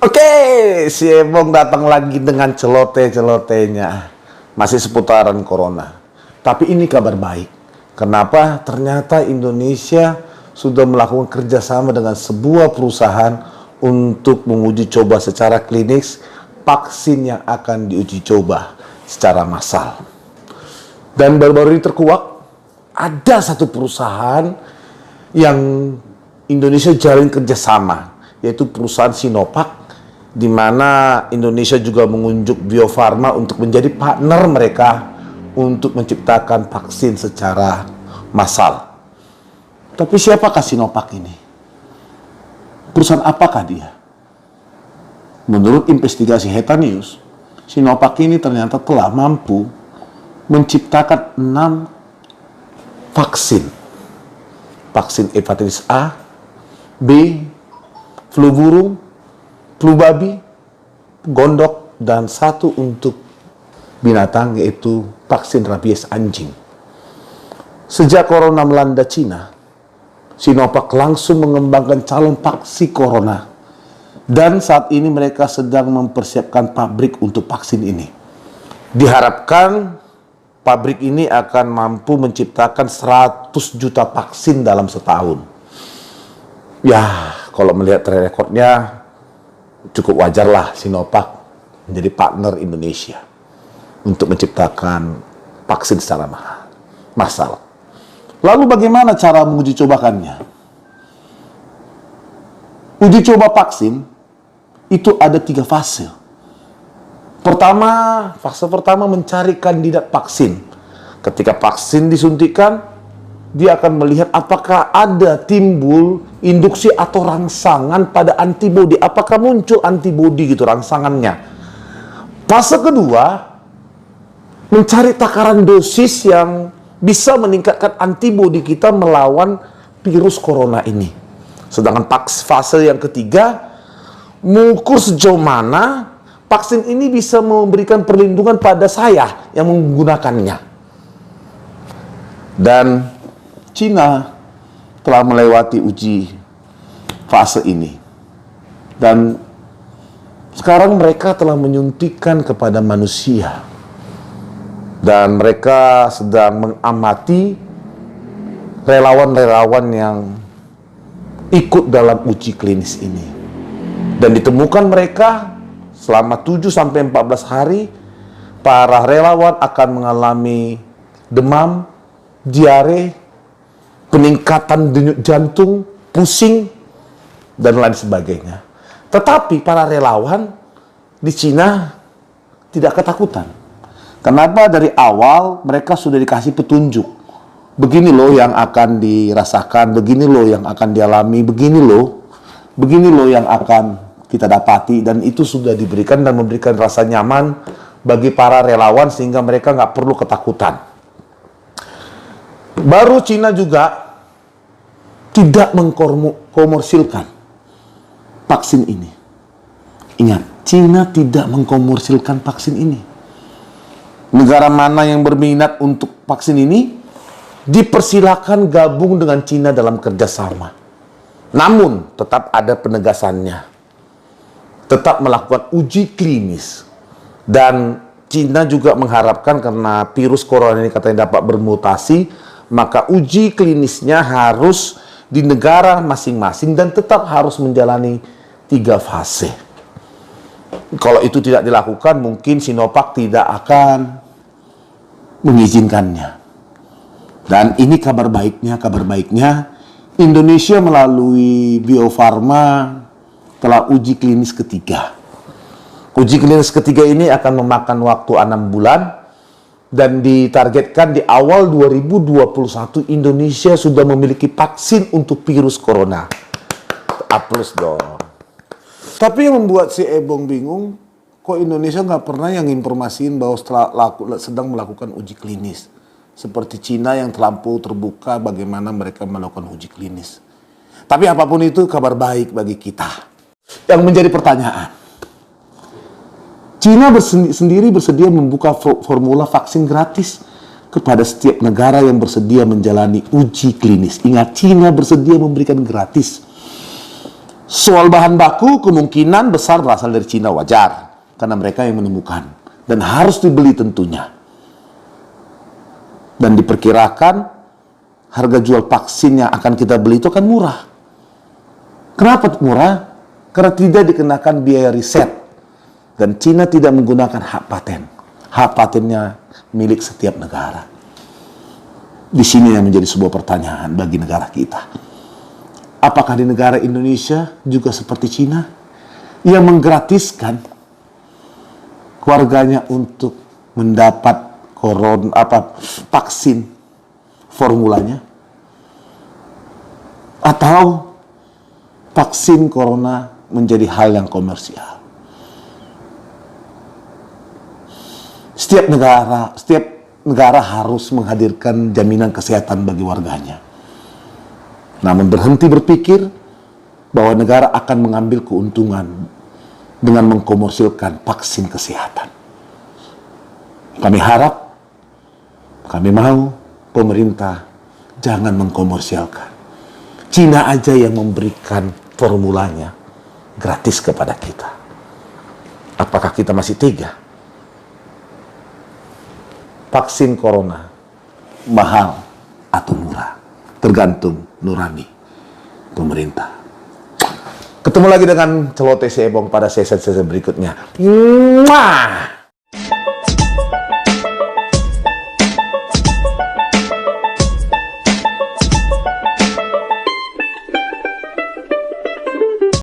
Oke, si Ebong datang lagi dengan celoteh-celotehnya. Masih seputaran corona. Tapi ini kabar baik. Kenapa? Ternyata Indonesia sudah melakukan kerjasama dengan sebuah perusahaan untuk menguji coba secara klinis vaksin yang akan diuji coba secara massal. Dan baru-baru ini terkuak, ada satu perusahaan yang Indonesia jalin kerjasama, yaitu perusahaan Sinovac, di mana Indonesia juga mengunjuk Bio Farma untuk menjadi partner mereka untuk menciptakan vaksin secara massal. Tapi siapakah Sinovac ini? Perusahaan apakah dia? Menurut investigasi Heta News, Sinovac ini ternyata telah mampu menciptakan 6 vaksin. Vaksin hepatitis A, B, flu burung, flu babi, gondok, dan satu untuk binatang, yaitu vaksin rabies anjing. Sejak corona melanda Cina, Sinovac langsung mengembangkan calon vaksin corona. Dan saat ini mereka sedang mempersiapkan pabrik untuk vaksin ini. Diharapkan pabrik ini akan mampu menciptakan 100 juta vaksin dalam setahun. Ya, kalau melihat track recordnya, cukup wajarlah Sinovac menjadi partner Indonesia untuk menciptakan vaksin secara massal. Lalu bagaimana cara menguji cobakannya? Uji coba vaksin itu ada 3 fase. Fase pertama mencari kandidat vaksin. Ketika vaksin disuntikan, dia akan melihat apakah ada timbul induksi atau rangsangan pada antibodi. Apakah muncul antibodi gitu rangsangannya. Fase kedua, mencari takaran dosis yang bisa meningkatkan antibodi kita melawan virus corona ini. Sedangkan fase yang ketiga, mengukur sejauh mana vaksin ini bisa memberikan perlindungan pada saya yang menggunakannya. Dan Cina telah melewati uji fase ini. Dan sekarang mereka telah menyuntikkan kepada manusia. Dan mereka sedang mengamati relawan-relawan yang ikut dalam uji klinis ini. Dan ditemukan mereka selama 7-14 hari, para relawan akan mengalami demam, diare, peningkatan denyut jantung, pusing, dan lain sebagainya. Tetapi para relawan di Cina tidak ketakutan. Kenapa? Dari awal mereka sudah dikasih petunjuk. Begini loh yang akan dirasakan, begini loh yang akan dialami, begini loh yang akan kita dapati. Dan itu sudah diberikan dan memberikan rasa nyaman bagi para relawan sehingga mereka nggak perlu ketakutan. Baru Cina juga tidak mengkomersilkan vaksin ini. Ingat, Cina tidak mengkomersilkan vaksin ini. Negara mana yang berminat untuk vaksin ini dipersilakan gabung dengan Cina dalam kerjasama. Namun tetap ada penegasannya. Tetap melakukan uji klinis. Dan Cina juga mengharapkan karena virus corona ini katanya dapat bermutasi, maka uji klinisnya harus di negara masing-masing dan tetap harus menjalani 3 fase. Kalau itu tidak dilakukan, mungkin Sinovac tidak akan mengizinkannya. Dan ini kabar baiknya, Indonesia melalui Bio Farma telah uji klinis ketiga. Uji klinis ketiga ini akan memakan waktu 6 bulan dan ditargetkan di awal 2021 Indonesia sudah memiliki vaksin untuk virus corona. Aplaus dong. Tapi yang membuat si Ebong bingung, kok Indonesia nggak pernah yang informasiin bahwa sedang melakukan uji klinis. Seperti Cina yang terlampau terbuka bagaimana mereka melakukan uji klinis. Tapi apapun itu kabar baik bagi kita. Yang menjadi pertanyaan, Cina sendiri bersedia membuka formula vaksin gratis kepada setiap negara yang bersedia menjalani uji klinis. Ingat, Cina bersedia memberikan gratis. Soal bahan baku kemungkinan besar berasal dari Cina, wajar. Karena mereka yang menemukan. Dan harus dibeli tentunya. Dan diperkirakan harga jual vaksin yang akan kita beli itu akan murah. Kenapa murah? Karena tidak dikenakan biaya riset. Dan Cina tidak menggunakan hak paten. Hak patennya milik setiap negara. Di sini yang menjadi sebuah pertanyaan bagi negara kita. Apakah di negara Indonesia juga seperti Cina yang menggratiskan warganya untuk mendapat vaksin formulanya? Atau vaksin corona menjadi hal yang komersial? Setiap negara harus menghadirkan jaminan kesehatan bagi warganya. Namun berhenti berpikir bahwa negara akan mengambil keuntungan dengan mengkomersilkan vaksin kesehatan. Kami mau pemerintah jangan mengkomersialkan. Cina aja yang memberikan formulanya gratis kepada kita. Apakah kita masih tega? Vaksin corona mahal atau murah? Tergantung nurani pemerintah. Ketemu lagi dengan Celoteh Sebong pada sesi berikutnya. Mwah!